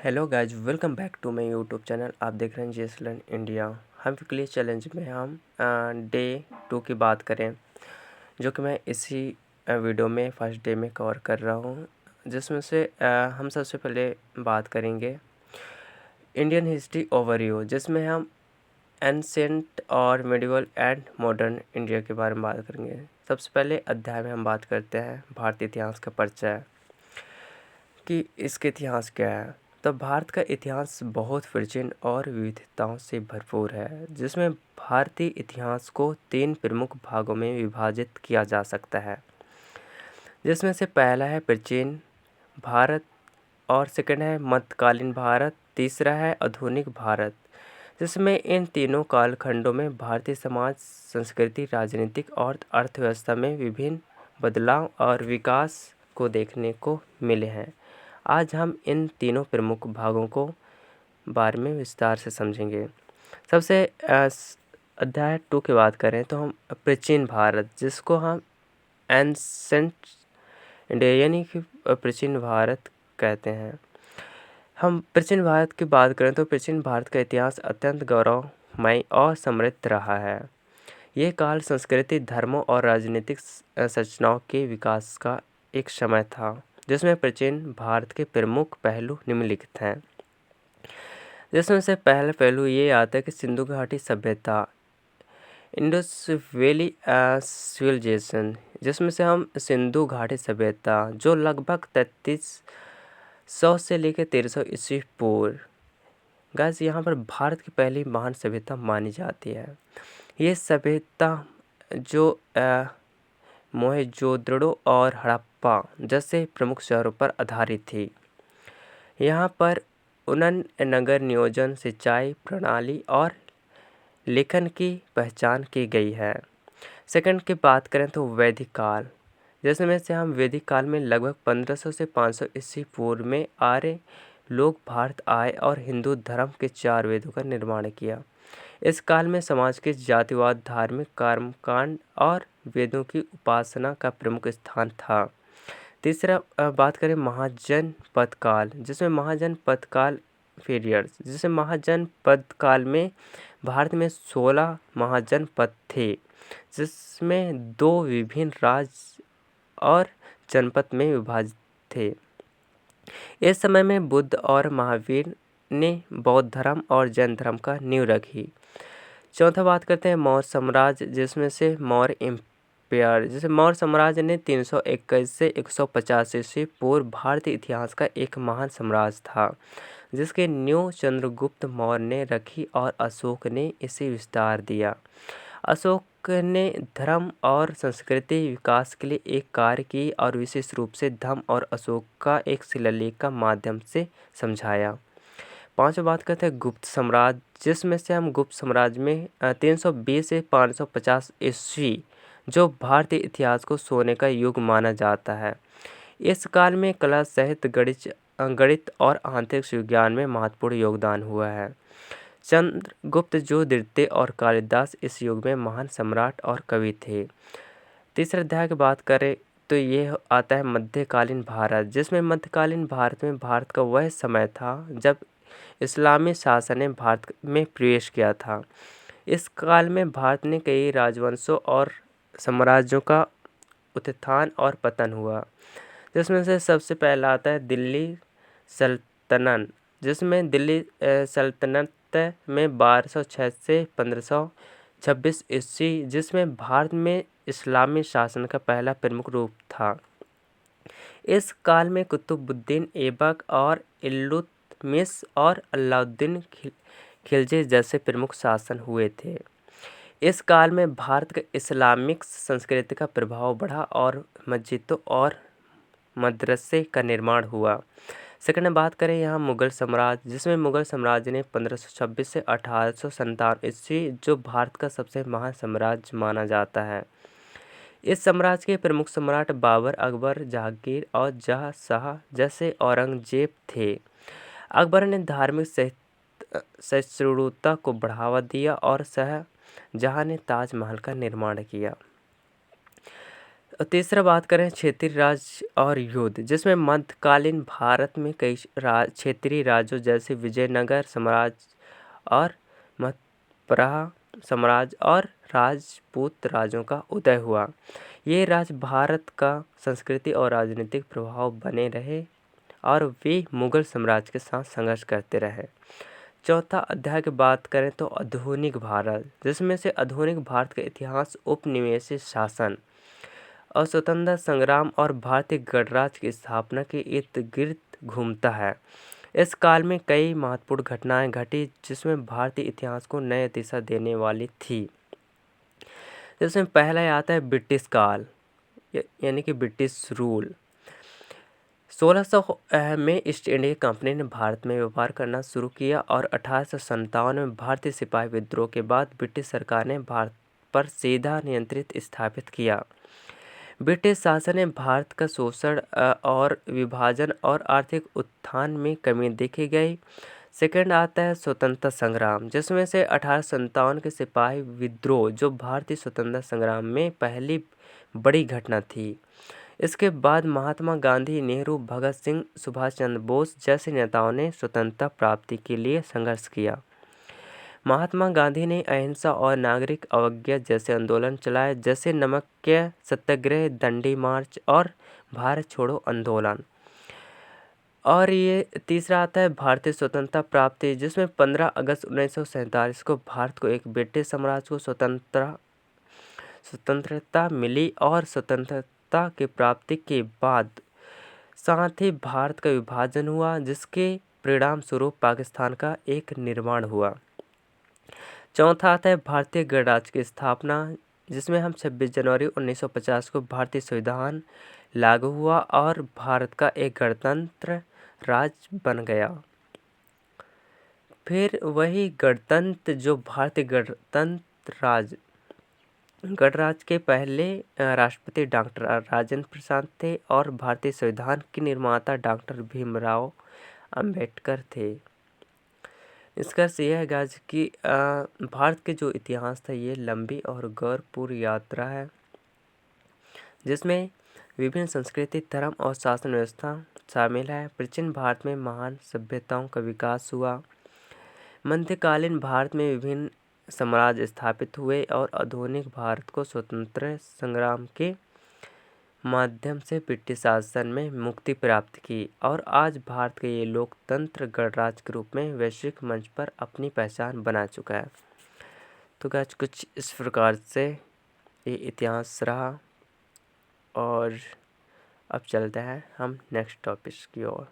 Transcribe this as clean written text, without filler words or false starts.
Hello guys, welcome back to my YouTube channel. आप देख रहे हैं जीएस लर्न इंडिया। हम वीकली चैलेंज में हम डे 2 की बात करें, जो कि मैं इसी वीडियो में फर्स्ट डे में कवर कर रहा हूँ, जिसमें से हम सबसे पहले बात करेंगे इंडियन हिस्ट्री ओवरव्यू, जिसमें हम एंसेंट और मिडिवल एंड मॉडर्न इंडिया के बारे में बात करेंगे। सबसे पहले अध्याय में हम बात करते हैं भारतीय इतिहास का परिचय, कि इसके इतिहास क्या है। तो भारत का इतिहास बहुत प्राचीन और विविधताओं से भरपूर है, जिसमें भारतीय इतिहास को 3 प्रमुख भागों में विभाजित किया जा सकता है, जिसमें से पहला है प्राचीन भारत और सेकंड है मध्यकालीन भारत, तीसरा है आधुनिक भारत, जिसमें इन तीनों कालखंडों में भारतीय समाज, संस्कृति, राजनीतिक और अर्थव्यवस्था में विभिन्न बदलाव और विकास को देखने को मिले हैं। आज हम इन तीनों प्रमुख भागों को बारे में विस्तार से समझेंगे। सबसे अध्याय 2 की बात करें तो हम प्राचीन भारत, जिसको हम एंसेंट इंडिया यानी कि प्राचीन भारत कहते हैं। हम प्राचीन भारत की बात करें तो प्राचीन भारत का इतिहास अत्यंत गौरवमय और समृद्ध रहा है। यह काल संस्कृति, धर्मों और राजनीतिक संरचनाओं के विकास का एक समय था, जिसमें प्राचीन भारत के प्रमुख पहलू निम्नलिखित हैं। जिसमें से पहला पहलू ये आता है कि सिंधु घाटी सभ्यता, इंडस वैली सिविलाइजेशन, जिसमें से हम सिंधु घाटी सभ्यता जो लगभग 3300 से लेकर 1300 ईस्वी पूर्व, गाइस यहाँ पर भारत की पहली महान सभ्यता मानी जाती है। ये सभ्यता जो मोहनजोदड़ो और हड़प्पा जैसे प्रमुख शहरों पर आधारित थी। यहाँ पर उन्नत नगर नियोजन, सिंचाई प्रणाली और लेखन की पहचान की गई है। सेकंड की बात करें तो वैदिक काल, जिसमें से हम वैदिक काल में लगभग 1500 से 500 ईस्वी पूर्व में आर्य लोग भारत आए और हिंदू धर्म के 4 वेदों का निर्माण किया। इस काल में समाज के जातिवाद, धार्मिक कर्मकांड और वेदों की उपासना का प्रमुख स्थान था। तीसरा बात करें महाजनपद काल, जिसमें महाजनपद काल पीरियड, जिसमें महाजनपद काल में भारत में 16 महाजनपद थे, जिसमें 2 विभिन्न राज्य और जनपद में विभाजित थे। इस समय में बुद्ध और महावीर ने बौद्ध धर्म और जैन धर्म का नींव रखी। चौथा बात करते हैं मौर्य साम्राज्य, जिसमें से मौर्य एम्पायर, जैसे मौर्य साम्राज्य ने 321 से 150 ईस्वी पूर्व भारतीय इतिहास का एक महान साम्राज्य था, जिसके नींव चंद्रगुप्त मौर्य ने रखी और अशोक ने इसे विस्तार दिया। अशोक ने धर्म और संस्कृति विकास के लिए एक कार्य की और विशेष रूप से धम्म और अशोक का एक शिलालेख का माध्यम से समझाया। पांचवा बात करते हैं गुप्त साम्राज्य, जिसमें से हम गुप्त साम्राज्य में 320 से 550 ईस्वी, जो भारतीय इतिहास को सोने का युग माना जाता है। इस काल में कला, साहित्य, गणित और आंतरिक विज्ञान में महत्वपूर्ण योगदान हुआ है। चंद्रगुप्त जो द्वितीय और कालिदास इस युग में महान सम्राट और कवि थे। तीसरे अध्याय की बात करें तो ये आता है मध्यकालीन भारत, जिसमें मध्यकालीन भारत में भारत का वह समय था जब इस्लामी शासन ने भारत में प्रवेश किया था। इस काल में भारत ने कई राजवंशों और साम्राज्यों का उत्थान और पतन हुआ, जिसमें से सबसे पहला आता है दिल्ली सल्तनत, जिसमें दिल्ली सल्तनत में 1206 से 1526 ईस्वी, जिसमें भारत में इस्लामी शासन का पहला प्रमुख रूप था। इस काल में कुतुबुद्दीन ऐबक और इल्तुतमिश और अलाउद्दीन खिलजी जैसे प्रमुख शासन हुए थे। इस काल में भारत का इस्लामिक संस्कृति का प्रभाव बढ़ा और मस्जिदों और मदरसे का निर्माण हुआ। सेकंड में बात करें यहाँ मुगल साम्राज्य, जिसमें मुगल साम्राज्य ने 1526 से 1857 ईस्वी, जो भारत का सबसे महान साम्राज्य माना जाता है। इस साम्राज्य के प्रमुख सम्राट बाबर, अकबर, जहांगीर और शाह जैसे औरंगजेब थे। अकबर ने धार्मिक सहिष्णुता को बढ़ावा दिया और शाहजहां ने ताजमहल का निर्माण किया। तीसरा बात करें क्षेत्रीय राज्य और युद्ध, जिसमें मध्यकालीन भारत में कई क्षेत्रीय राज्यों जैसे विजयनगर साम्राज्य और मथुरा साम्राज्य और राजपूत राज्यों का उदय हुआ। ये राज्य भारत का संस्कृति और राजनीतिक प्रभाव बने रहे और वे मुगल साम्राज्य के साथ संघर्ष करते रहे। चौथा अध्याय की बात करें तो आधुनिक भारत, जिसमें से आधुनिक भारत का इतिहास, उपनिवेशी शासन और स्वतंत्रता संग्राम और भारतीय गणराज्य की स्थापना के इर्द गिर्द घूमता है। इस काल में कई महत्वपूर्ण घटनाएं घटी जिसमें भारतीय इतिहास को नई दिशा देने वाली थी। जिसमें पहला आता है ब्रिटिश काल, यानी कि ब्रिटिश रूल। 1600 में ईस्ट इंडिया कंपनी ने भारत में व्यापार करना शुरू किया और 1857 में भारतीय सिपाही विद्रोह के बाद ब्रिटिश सरकार ने भारत पर सीधा नियंत्रण स्थापित किया। ब्रिटिश शासन ने भारत का शोषण और विभाजन और आर्थिक उत्थान में कमी देखी गई। सेकंड आता है स्वतंत्रता संग्राम, जिसमें से 1857 के सिपाही विद्रोह जो भारतीय स्वतंत्रता संग्राम में पहली बड़ी घटना थी। इसके बाद महात्मा गांधी, नेहरू, भगत सिंह, सुभाष चंद्र बोस जैसे नेताओं ने स्वतंत्रता प्राप्ति के लिए संघर्ष किया। महात्मा गांधी ने अहिंसा और नागरिक अवज्ञा जैसे आंदोलन चलाए, जैसे नमक सत्याग्रह, दंडी मार्च और भारत छोड़ो आंदोलन। और ये तीसरा आता है भारतीय स्वतंत्रता प्राप्ति, जिसमें 15 अगस्त 1947 को भारत को एक ब्रिटिश साम्राज्य को स्वतंत्रता मिली और स्वतंत्रता की प्राप्ति के बाद साथ ही भारत का विभाजन हुआ, जिसके परिणाम स्वरूप पाकिस्तान का एक निर्माण हुआ। चौथा आता है भारतीय गणराज्य की स्थापना, जिसमें हम 26 जनवरी 1950 को भारतीय संविधान लागू हुआ और भारत का एक गणतंत्र राज्य बन गया। फिर वही गणतंत्र जो भारतीय गणराज्य के पहले राष्ट्रपति डॉक्टर राजेंद्र प्रसाद थे और भारतीय संविधान के निर्माता डॉक्टर भीमराव अंबेडकर थे। इसका यह है गाइस कि भारत के जो इतिहास था ये लंबी और गौरवपूर्ण यात्रा है, जिसमें विभिन्न संस्कृति, धर्म और शासन व्यवस्था शामिल है। प्राचीन भारत में महान सभ्यताओं का विकास हुआ। मध्यकालीन भारत में विभिन्न साम्राज्य स्थापित हुए और आधुनिक भारत को स्वतंत्रता संग्राम के माध्यम से ब्रिटिश शासन में मुक्ति प्राप्त की और आज भारत के ये लोकतंत्र गणराज्य के रूप में वैश्विक मंच पर अपनी पहचान बना चुका है। तो गाइस कुछ इस प्रकार से ये इतिहास रहा और अब चलते हैं हम नेक्स्ट टॉपिक की ओर।